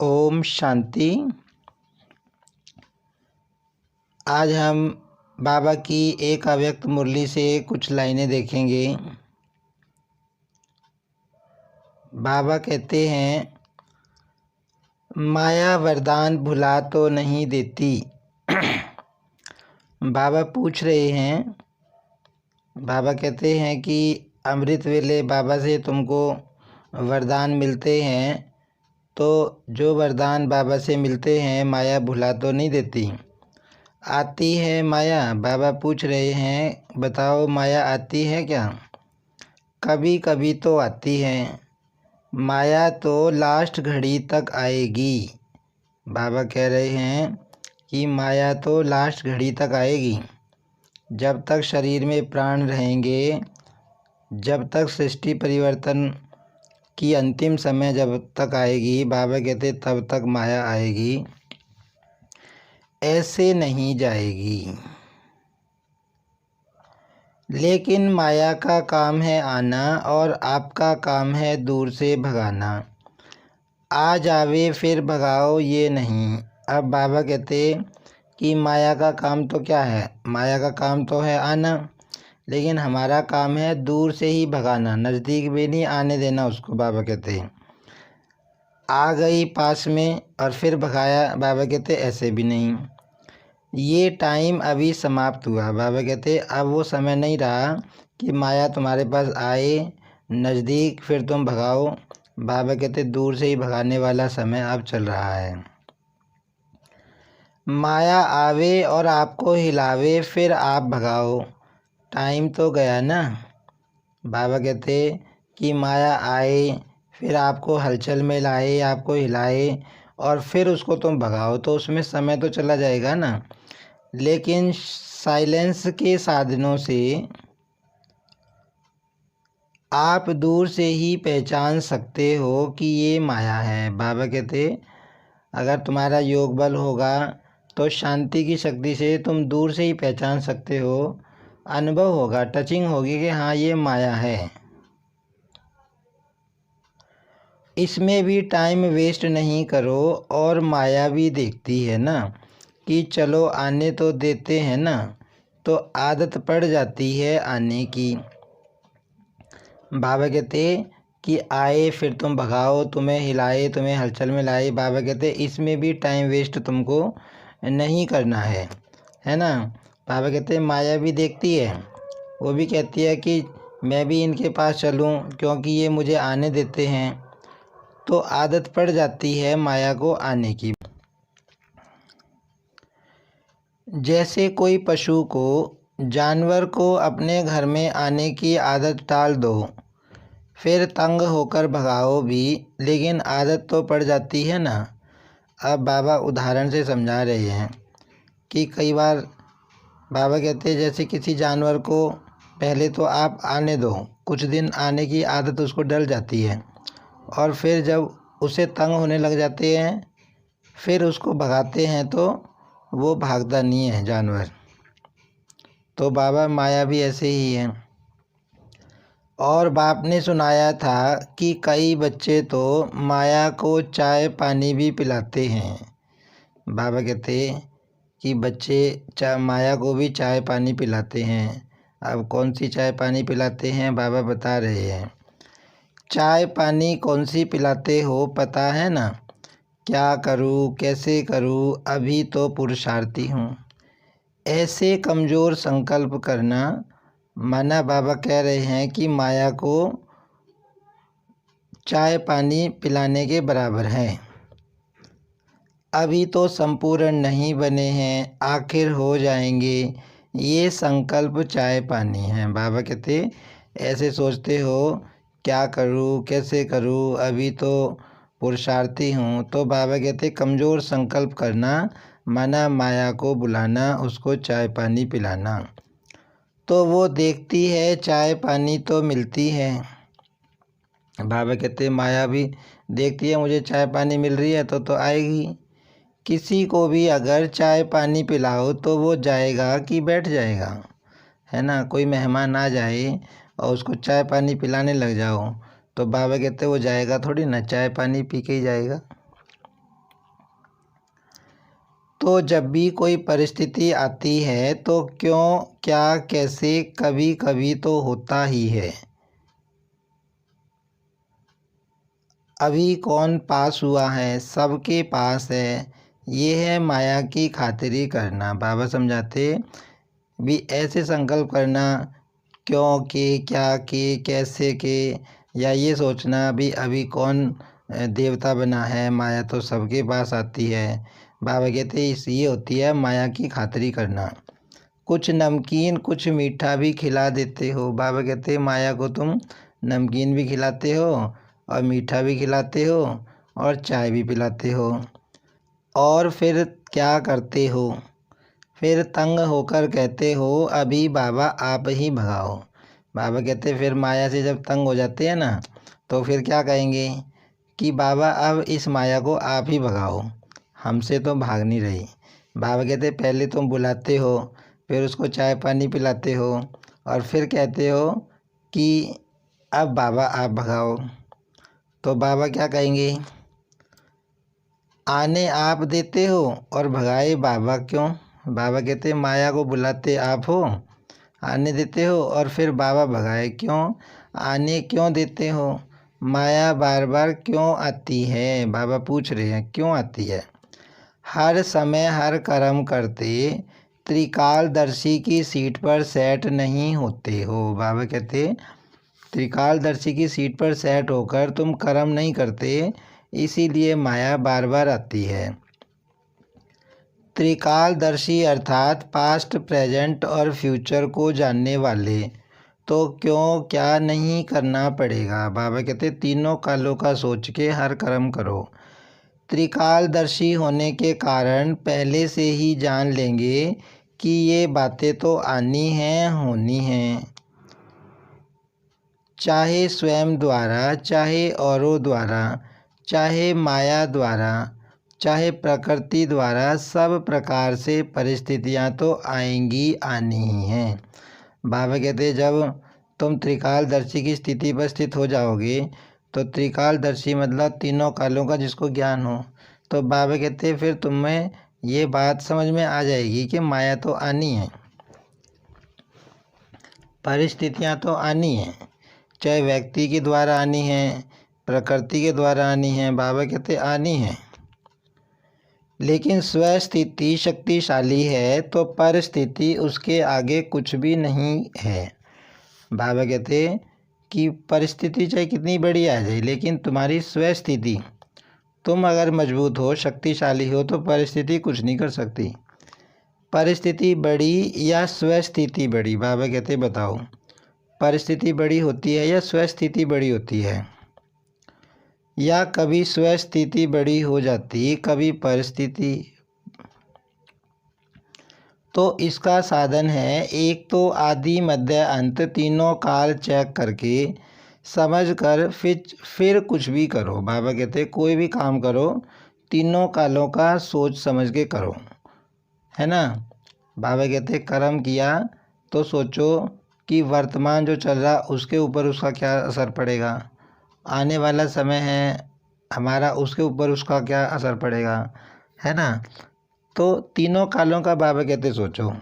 ओम शांति। आज हम बाबा की एक अव्यक्त मुरली से कुछ लाइनें देखेंगे। बाबा कहते हैं, माया वरदान भुला तो नहीं देती। बाबा पूछ रहे हैं, बाबा कहते हैं कि अमृत वेले बाबा से तुमको वरदान मिलते हैं, तो जो वरदान बाबा से मिलते हैं माया भुला तो नहीं देती। आती है माया? बाबा पूछ रहे हैं, बताओ माया आती है क्या? कभी कभी तो आती है। माया तो लास्ट घड़ी तक आएगी। बाबा कह रहे हैं कि माया तो लास्ट घड़ी तक आएगी। जब तक शरीर में प्राण रहेंगे, जब तक सृष्टि परिवर्तन की अंतिम समय जब तक आएगी, बाबा कहते तब तक माया आएगी, ऐसे नहीं जाएगी। लेकिन माया का काम है आना और आपका काम है दूर से भगाना। आ जावे फिर भगाओ, ये नहीं। अब बाबा कहते कि माया का काम तो क्या है? माया का काम तो है आना, लेकिन हमारा काम है दूर से ही भगाना, नज़दीक भी नहीं आने देना उसको। बाबा कहते हैं आ गई पास में और फिर भगाया, बाबा कहते ऐसे भी नहीं। ये टाइम अभी समाप्त हुआ। बाबा कहते अब वो समय नहीं रहा कि माया तुम्हारे पास आए नज़दीक फिर तुम भगाओ। बाबा कहते दूर से ही भगाने वाला समय अब चल रहा है। माया आवे और आपको हिलावे फिर आप भगाओ, टाइम तो गया ना। बाबा कहते कि माया आए फिर आपको हलचल में लाए, आपको हिलाए और फिर उसको तुम भगाओ, तो उसमें समय तो चला जाएगा ना। लेकिन साइलेंस के साधनों से आप दूर से ही पहचान सकते हो कि ये माया है। बाबा कहते अगर तुम्हारा योग बल होगा तो शांति की शक्ति से तुम दूर से ही पहचान सकते हो, अनुभव होगा, टचिंग होगी कि हाँ ये माया है। इसमें भी टाइम वेस्ट नहीं करो। और माया भी देखती है ना कि चलो आने तो देते हैं ना, तो आदत पड़ जाती है आने की। बाबा कहते कि आए फिर तुम भगाओ, तुम्हें हिलाए, तुम्हें हलचल में लाए। बाबा कहते इसमें भी टाइम वेस्ट तुमको नहीं करना है ना। बाबा कहते माया भी देखती है, वो भी कहती है कि मैं भी इनके पास चलूं क्योंकि ये मुझे आने देते हैं, तो आदत पड़ जाती है माया को आने की। जैसे कोई पशु को, जानवर को अपने घर में आने की आदत टाल दो, फिर तंग होकर भगाओ भी, लेकिन आदत तो पड़ जाती है ना। अब बाबा उदाहरण से समझा रहे हैं कि कई बार बाबा कहते हैं जैसे किसी जानवर को पहले तो आप आने दो, कुछ दिन आने की आदत उसको डल जाती है, और फिर जब उसे तंग होने लग जाते हैं फिर उसको भगाते हैं तो वो भागता नहीं है जानवर। तो बाबा माया भी ऐसे ही है। और बाप ने सुनाया था कि कई बच्चे तो माया को चाय पानी भी पिलाते हैं। बाबा कहते कि बच्चे माया को भी चाय पानी पिलाते हैं। अब कौन सी चाय पानी पिलाते हैं बाबा बता रहे हैं। चाय पानी कौन सी पिलाते हो पता है ना? क्या करूँ कैसे करूँ, अभी तो पुरुषार्थी हूँ, ऐसे कमज़ोर संकल्प करना। माना बाबा कह रहे हैं कि माया को चाय पानी पिलाने के बराबर है। अभी तो संपूर्ण नहीं बने हैं, आखिर हो जाएंगे, ये संकल्प चाय पानी है। बाबा कहते ऐसे सोचते हो क्या करूं कैसे करूं, अभी तो पुरुषार्थी हूँ, तो बाबा कहते कमज़ोर संकल्प करना, माना माया को बुलाना, उसको चाय पानी पिलाना। तो वो देखती है चाय पानी तो मिलती है। बाबा कहते माया भी देखती है मुझे चाय पानी मिल रही है तो आएगी। किसी को भी अगर चाय पानी पिलाओ तो वो जाएगा कि बैठ जाएगा, है ना। कोई मेहमान आ जाए और उसको चाय पानी पिलाने लग जाओ तो बाबा कहते वो जाएगा थोड़ी ना, चाय पानी पी के ही जाएगा। तो जब भी कोई परिस्थिति आती है तो क्यों, क्या, कैसे, कभी कभी तो होता ही है। अभी कौन पास हुआ है, सबके पास है, ये है माया की खातिरी करना। बाबा समझाते भी ऐसे संकल्प करना, क्यों के, क्या के, कैसे के, या ये सोचना भी अभी कौन देवता बना है, माया तो सबके पास आती है। बाबा कहते इस ये होती है माया की खातिरी करना। कुछ नमकीन कुछ मीठा भी खिला देते हो। बाबा कहते माया को तुम नमकीन भी खिलाते हो और मीठा भी खिलाते हो और चाय भी पिलाते हो, और फिर क्या करते हो, फिर तंग होकर कहते हो अभी बाबा आप ही भगाओ। बाबा कहते फिर माया से जब तंग हो जाते हैं ना तो फिर क्या कहेंगे कि बाबा अब इस माया को आप ही भगाओ, हमसे तो भाग नहीं रही। बाबा कहते पहले तुम बुलाते हो, फिर उसको चाय पानी पिलाते हो, और फिर कहते हो कि अब बाबा आप भगाओ। तो बाबा क्या कहेंगे, आने आप देते हो और भगाए बाबा क्यों। बाबा कहते माया को बुलाते आप हो, आने देते हो, और फिर बाबा भगाए क्यों, आने क्यों देते हो। माया बार बार क्यों आती है, बाबा पूछ रहे हैं क्यों आती है। हर समय हर कर्म करते त्रिकालदर्शी की सीट पर सेट नहीं होते हो। बाबा कहते त्रिकालदर्शी की सीट पर सेट होकर तुम कर्म नहीं करते, इसीलिए माया बार बार आती है। त्रिकालदर्शी अर्थात पास्ट, प्रेजेंट और फ्यूचर को जानने वाले, तो क्यों क्या नहीं करना पड़ेगा। बाबा कहते तीनों कालों का सोच के हर कर्म करो। त्रिकालदर्शी होने के कारण पहले से ही जान लेंगे कि ये बातें तो आनी हैं, होनी हैं, चाहे स्वयं द्वारा, चाहे औरों द्वारा, चाहे माया द्वारा, चाहे प्रकृति द्वारा, सब प्रकार से परिस्थितियां तो आएंगी, आनी ही हैं। बाबा कहते जब तुम त्रिकालदर्शी की स्थिति पर स्थित हो जाओगे, तो त्रिकालदर्शी मतलब तीनों कालों का जिसको ज्ञान हो, तो बाबा कहते फिर तुम्हें ये बात समझ में आ जाएगी कि माया तो आनी है, परिस्थितियां तो आनी हैं, चाहे व्यक्ति के द्वारा आनी है, प्रकृति के द्वारा आनी है। बाबा कहते आनी है, लेकिन स्वस्थिति शक्तिशाली है तो परिस्थिति उसके आगे कुछ भी नहीं है। बाबा कहते कि परिस्थिति चाहे कितनी बड़ी आ जाए, लेकिन तुम्हारी स्वस्थिति, तुम अगर मजबूत हो, शक्तिशाली हो, तो परिस्थिति कुछ नहीं कर सकती। परिस्थिति बड़ी या स्वस्थिति बड़ी, बाबा कहते बताओ परिस्थिति बड़ी होती है या स्वस्थिति बड़ी होती है, या कभी स्वस्थिति बड़ी हो जाती, कभी परिस्थिति। तो इसका साधन है एक तो आदि मध्य अंत तीनों काल चेक करके समझ कर फिर कुछ भी करो। बाबा कहते कोई भी काम करो तीनों कालों का सोच समझ के करो, है ना। बाबा कहते कर्म किया तो सोचो कि वर्तमान जो चल रहा उसके ऊपर उसका क्या असर पड़ेगा, आने वाला समय है हमारा उसके ऊपर उसका क्या असर पड़ेगा, है ना। तो तीनों कालों का बाबा कहते सोचो,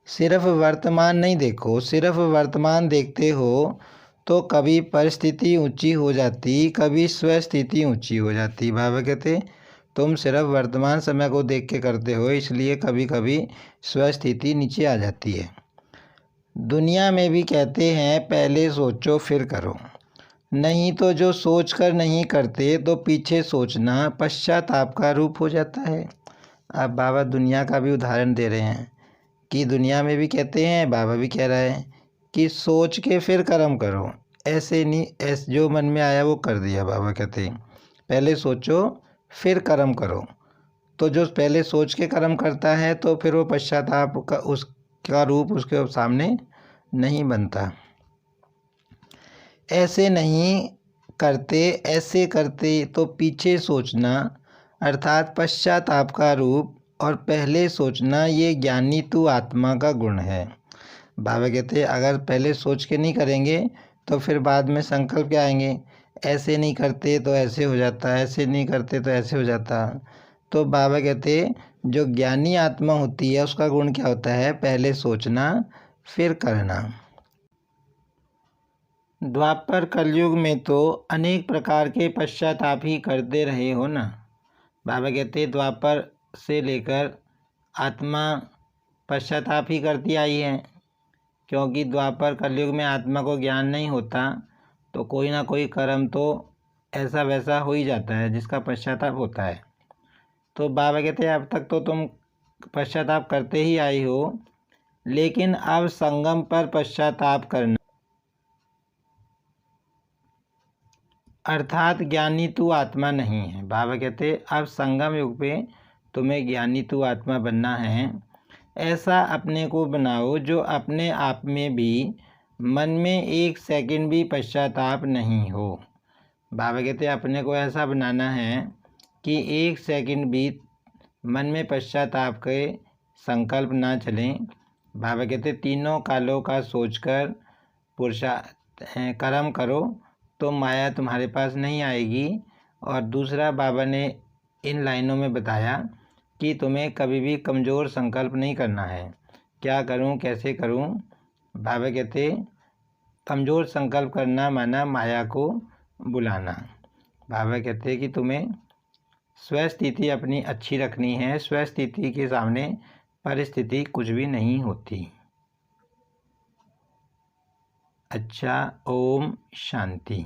सिर्फ वर्तमान नहीं देखो। सिर्फ वर्तमान देखते हो तो कभी परिस्थिति ऊंची हो जाती, कभी स्वस्थिति ऊंची हो जाती। बाबा कहते तुम सिर्फ वर्तमान समय को देख के करते हो, इसलिए कभी कभी स्वस्थिति नीचे आ जाती है। दुनिया में भी कहते हैं पहले सोचो फिर करो, नहीं तो जो सोच कर नहीं करते तो पीछे सोचना पश्चाताप का रूप हो जाता है। अब बाबा दुनिया का भी उदाहरण दे रहे हैं कि दुनिया में भी कहते हैं, बाबा भी कह रहा है कि सोच के फिर कर्म करो, ऐसे नहीं ऐसे जो मन में आया वो कर दिया। बाबा कहते हैं पहले सोचो फिर कर्म करो। तो जो पहले सोच के कर्म करता है तो फिर वो पश्चाताप का उसका रूप उसके सामने नहीं बनता। ऐसे नहीं करते, ऐसे करते तो पीछे सोचना अर्थात पश्चाताप का रूप, और पहले सोचना ये ज्ञानी तू आत्मा का गुण है। बाबा कहते अगर पहले सोच के नहीं करेंगे तो फिर बाद में संकल्प क्या आएंगे, ऐसे नहीं करते तो ऐसे हो जाता, ऐसे नहीं करते तो ऐसे हो जाता। तो बाबा कहते जो ज्ञानी आत्मा होती है उसका गुण क्या होता है? पहले सोचना फिर करना। द्वापर कलयुग में तो अनेक प्रकार के पश्चाताप ही करते रहे हो ना। बाबा कहते द्वापर से लेकर आत्मा पश्चाताप ही करती आई है, क्योंकि द्वापर कलयुग में आत्मा को ज्ञान नहीं होता तो कोई ना कोई कर्म तो ऐसा वैसा हो ही जाता है जिसका पश्चाताप होता है। तो बाबा कहते हैं अब तक तो तुम पश्चाताप करते ही आई हो, लेकिन अब संगम पर पश्चाताप करना, अर्थात ज्ञानी तू आत्मा नहीं है। बाबा कहते अब संगम युग पे तुम्हें ज्ञानी तू आत्मा बनना है। ऐसा अपने को बनाओ जो अपने आप में भी मन में एक सेकंड भी पश्चाताप नहीं हो। बाबा कहते अपने को ऐसा बनाना है कि एक सेकंड भी मन में पश्चाताप के संकल्प ना चलें। बाबा कहते तीनों कालों का सोचकर पुरुषार्थ कर्म करो तो माया तुम्हारे पास नहीं आएगी। और दूसरा बाबा ने इन लाइनों में बताया कि तुम्हें कभी भी कमज़ोर संकल्प नहीं करना है। क्या करूं, कैसे करूं? बाबा कहते कमज़ोर संकल्प करना माना माया को बुलाना। बाबा कहते कि तुम्हें स्वस्थिति अपनी अच्छी रखनी है। स्वस्थिति के सामने परिस्थिति कुछ भी नहीं होती। अच्छा, ओम शांति।